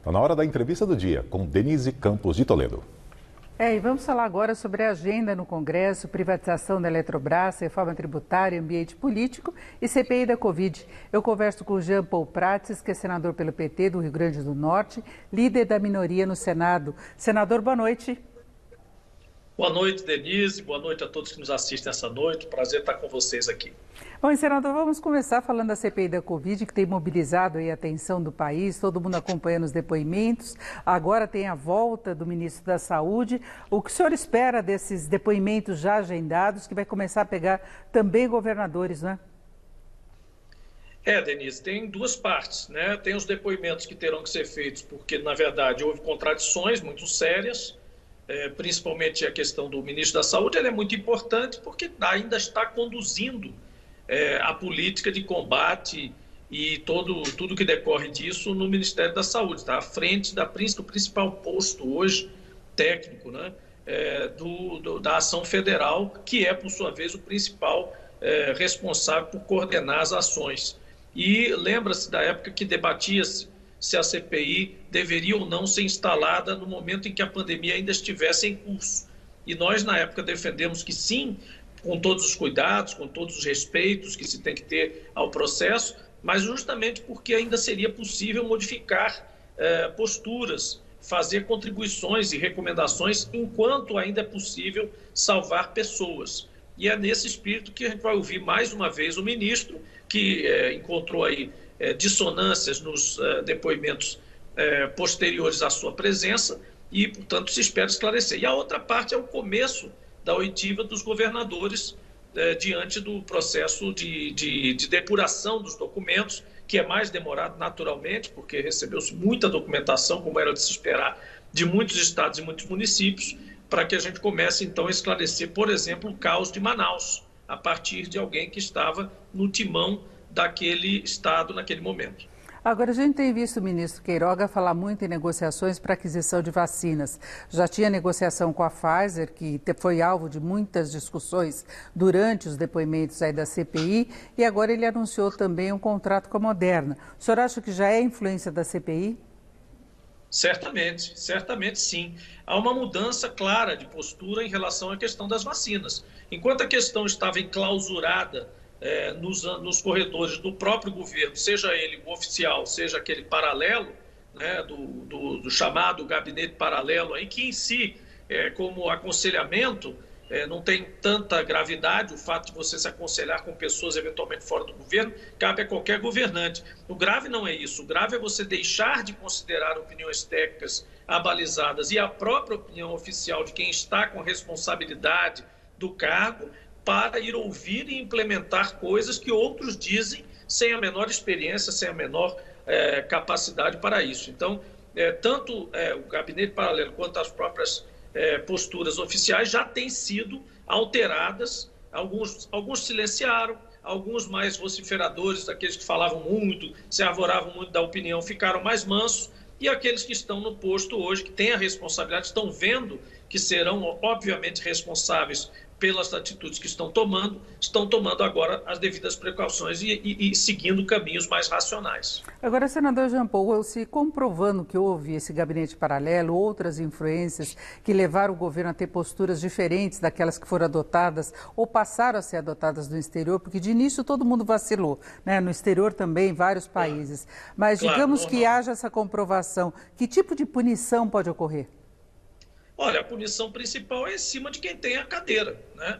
Está na hora da entrevista do dia com Denise Campos de Toledo. E vamos falar agora sobre a agenda no Congresso, privatização da Eletrobras, reforma tributária, ambiente político e CPI da Covid. Eu converso com Jean Paul Prates, que é senador pelo PT do Rio Grande do Norte, líder da minoria no Senado. Senador, boa noite. Boa noite, Denise. Boa noite a todos que nos assistem essa noite. Prazer estar com vocês aqui. Bom, senador, vamos começar falando da CPI da Covid, que tem mobilizado a atenção do país, todo mundo acompanhando os depoimentos. Agora tem a volta do ministro da Saúde. O que o senhor espera desses depoimentos já agendados, que vai começar a pegar também governadores, né? Denise, tem duas partes, né? Tem os depoimentos que terão que ser feitos, porque, na verdade, houve contradições muito sérias, principalmente a questão do ministro da Saúde. Ele é muito importante porque ainda está conduzindo a política de combate e tudo que decorre disso no Ministério da Saúde. Está à frente do principal posto hoje técnico, né, da ação federal, que é, por sua vez, o principal responsável por coordenar as ações. E lembra-se da época que debatia-se se a CPI deveria ou não ser instalada no momento em que a pandemia ainda estivesse em curso. E nós, na época, defendemos que sim, com todos os cuidados, com todos os respeitos que se tem que ter ao processo, mas justamente porque ainda seria possível modificar posturas, fazer contribuições e recomendações enquanto ainda é possível salvar pessoas. E é nesse espírito que a gente vai ouvir mais uma vez o ministro, que encontrou aí dissonâncias nos depoimentos posteriores à sua presença e, portanto, se espera esclarecer. E a outra parte é o começo da oitiva dos governadores diante do processo de depuração dos documentos, que é mais demorado naturalmente, porque recebeu-se muita documentação, como era de se esperar, de muitos estados e muitos municípios, para que a gente comece, então, a esclarecer, por exemplo, o caos de Manaus, a partir de alguém que estava no timão daquele estado naquele momento. Agora, a gente tem visto o ministro Queiroga falar muito em negociações para aquisição de vacinas. Já tinha negociação com a Pfizer, que foi alvo de muitas discussões durante os depoimentos aí da CPI, e agora ele anunciou também um contrato com a Moderna. O senhor acha que já é influência da CPI? Certamente sim. Há uma mudança clara de postura em relação à questão das vacinas. Enquanto a questão estava enclausurada nos corredores do próprio governo, seja ele o oficial, seja aquele paralelo, né, do chamado gabinete paralelo, aí, que em si, como aconselhamento, não tem tanta gravidade. O fato de você se aconselhar com pessoas eventualmente fora do governo cabe a qualquer governante. O grave não é isso. O grave é você deixar de considerar opiniões técnicas abalizadas e a própria opinião oficial de quem está com responsabilidade do cargo para ir ouvir e implementar coisas que outros dizem sem a menor experiência, sem a menor capacidade para isso. Então, tanto o gabinete paralelo quanto as próprias posturas oficiais já têm sido alteradas. Alguns silenciaram, alguns mais vociferadores, daqueles que falavam muito, se arvoravam muito da opinião, ficaram mais mansos, e aqueles que estão no posto hoje, que têm a responsabilidade, estão vendo que serão obviamente responsáveis pelas atitudes que estão tomando agora as devidas precauções e seguindo caminhos mais racionais. Agora, senador Jean Paul, se comprovando que houve esse gabinete paralelo, outras influências que levaram o governo a ter posturas diferentes daquelas que foram adotadas ou passaram a ser adotadas no exterior, porque de início todo mundo vacilou, né? No exterior também, vários países. Mas digamos que haja essa comprovação, que tipo de punição pode ocorrer? Olha, a punição principal é em cima de quem tem a cadeira, né?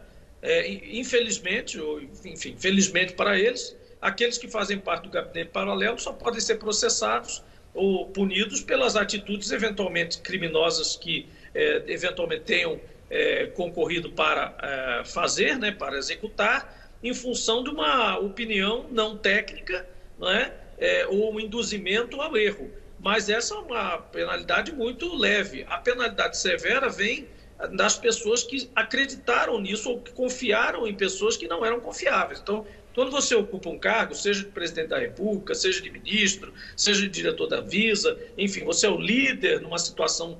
Infelizmente, ou enfim, felizmente para eles, aqueles que fazem parte do gabinete paralelo só podem ser processados ou punidos pelas atitudes eventualmente criminosas que eventualmente tenham concorrido para fazer, né, para executar, em função de uma opinião não técnica, não é? Ou um induzimento ao erro. Mas essa é uma penalidade muito leve. A penalidade severa vem das pessoas que acreditaram nisso ou que confiaram em pessoas que não eram confiáveis. Então, quando você ocupa um cargo, seja de presidente da República, seja de ministro, seja de diretor da Anvisa, enfim, você é o líder numa situação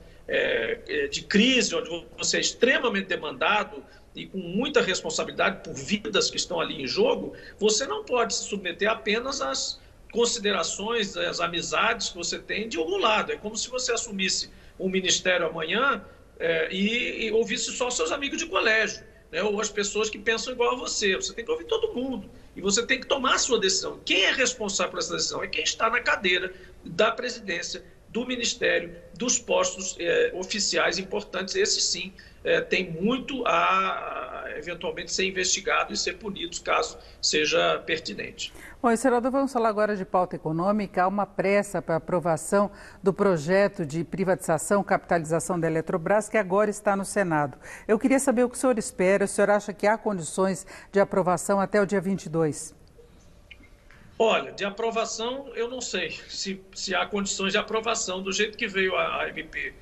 de crise, onde você é extremamente demandado e com muita responsabilidade por vidas que estão ali em jogo, você não pode se submeter apenas às considerações, as amizades que você tem de algum lado. É como se você assumisse um ministério amanhã e ouvisse só seus amigos de colégio, né? Ou as pessoas que pensam igual a você. Você tem que ouvir todo mundo e você tem que tomar a sua decisão. Quem é responsável por essa decisão? É quem está na cadeira da presidência, do ministério, dos postos oficiais importantes. Esses sim tem muito a eventualmente ser investigado e ser punido caso seja pertinente. Bom, senador, vamos falar agora de pauta econômica. Há uma pressa para aprovação do projeto de privatização, capitalização da Eletrobras, que agora está no Senado. Eu queria saber o que o senhor espera. O senhor acha que há condições de aprovação até o dia 22? Olha, de aprovação, eu não sei se há condições de aprovação. Do jeito que veio a MP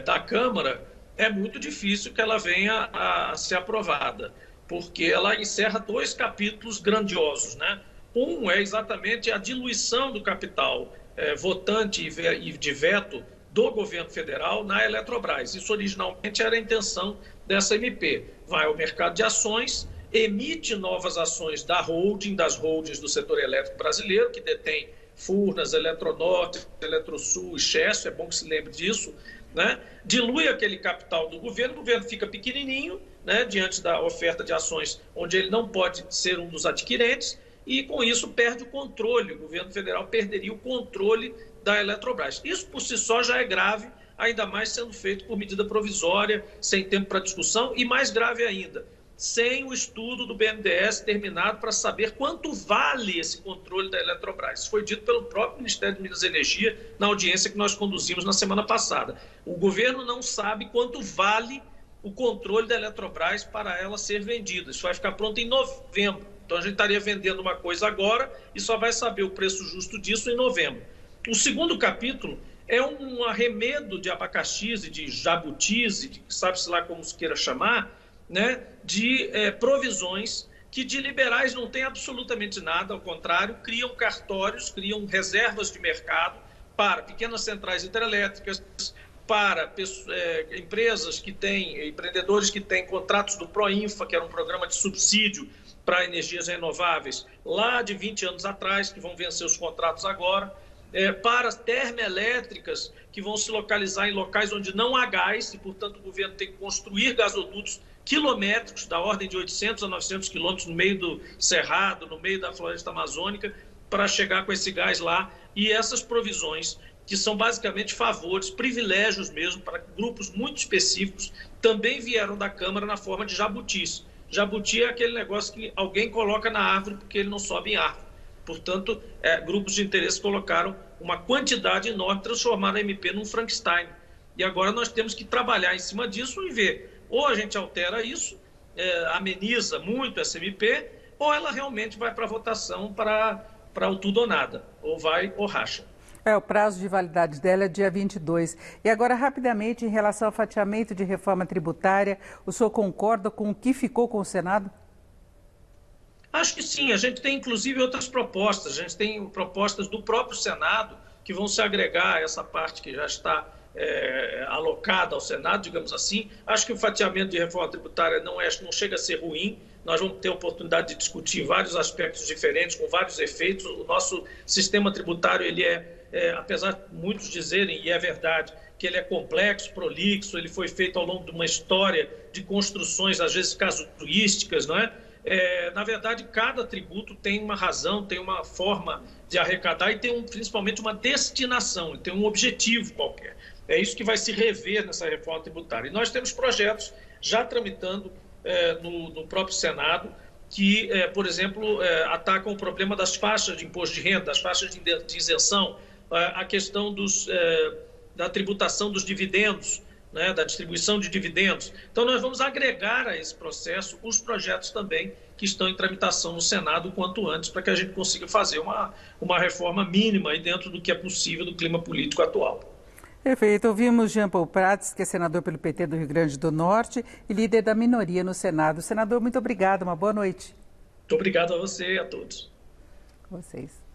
da Câmara, é muito difícil que ela venha a ser aprovada, porque ela encerra 2 capítulos grandiosos, né? Um é exatamente a diluição do capital votante e de veto do governo federal na Eletrobras. Isso originalmente era a intenção dessa MP. Vai ao mercado de ações, emite novas ações das holdings do setor elétrico brasileiro, que detém Furnas, Eletronorte, Eletrosul e Chesf, é bom que se lembre disso, né? Dilui aquele capital do governo, o governo fica pequenininho, né, diante da oferta de ações, onde ele não pode ser um dos adquirentes, e com isso perde o controle, o governo federal perderia o controle da Eletrobras. Isso por si só já é grave, ainda mais sendo feito por medida provisória, sem tempo para discussão, e mais grave ainda, sem o estudo do BNDES terminado para saber quanto vale esse controle da Eletrobras. Isso foi dito pelo próprio Ministério de Minas e Energia na audiência que nós conduzimos na semana passada. O governo não sabe quanto vale o controle da Eletrobras para ela ser vendida. Isso vai ficar pronto em novembro. Então a gente estaria vendendo uma coisa agora e só vai saber o preço justo disso em novembro. O segundo capítulo é um arremedo de abacaxis e de jabutis, sabe-se lá como se queira chamar, né, de provisões que de liberais não tem absolutamente nada, ao contrário, criam cartórios, criam reservas de mercado para pequenas centrais hidrelétricas, para empresas que têm, empreendedores que têm contratos do Proinfa, que era um programa de subsídio para energias renováveis lá de 20 anos atrás, que vão vencer os contratos agora, para termoelétricas que vão se localizar em locais onde não há gás e, portanto, o governo tem que construir gasodutos quilométricos, da ordem de 800 a 900 quilômetros no meio do Cerrado, no meio da floresta amazônica, para chegar com esse gás lá. E essas provisões, que são basicamente favores, privilégios mesmo, para grupos muito específicos, também vieram da Câmara na forma de jabutis. Jabuti é aquele negócio que alguém coloca na árvore porque ele não sobe em árvore. Portanto, grupos de interesse colocaram uma quantidade enorme, transformaram a MP num Frankenstein. E agora nós temos que trabalhar em cima disso e ver, ou a gente altera isso, ameniza muito essa MP, ou ela realmente vai para votação para o tudo ou nada, ou vai ou racha. O prazo de validade dela é dia 22. E agora, rapidamente, em relação ao fatiamento de reforma tributária, o senhor concorda com o que ficou com o Senado? Acho que sim. A gente tem, inclusive, outras propostas. A gente tem propostas do próprio Senado que vão se agregar a essa parte que já está alocada ao Senado, digamos assim. Acho que o fatiamento de reforma tributária não chega a ser ruim. Nós vamos ter a oportunidade de discutir vários aspectos diferentes, com vários efeitos. O nosso sistema tributário, ele apesar de muitos dizerem, e é verdade, que ele é complexo, prolixo, ele foi feito ao longo de uma história de construções, às vezes casuísticas, não é? Na verdade, cada tributo tem uma razão, tem uma forma de arrecadar e tem principalmente uma destinação, tem um objetivo qualquer. É isso que vai se rever nessa reforma tributária. E nós temos projetos já tramitando no próprio Senado que, por exemplo, atacam o problema das faixas de imposto de renda, das faixas de isenção, a questão da tributação dos dividendos, né, da distribuição de dividendos. Então, nós vamos agregar a esse processo os projetos também que estão em tramitação no Senado o quanto antes, para que a gente consiga fazer uma reforma mínima aí dentro do que é possível do clima político atual. Perfeito. Ouvimos Jean Paul Prats, que é senador pelo PT do Rio Grande do Norte e líder da minoria no Senado. Senador, muito obrigado. Uma boa noite. Muito obrigado a você e a todos. Vocês.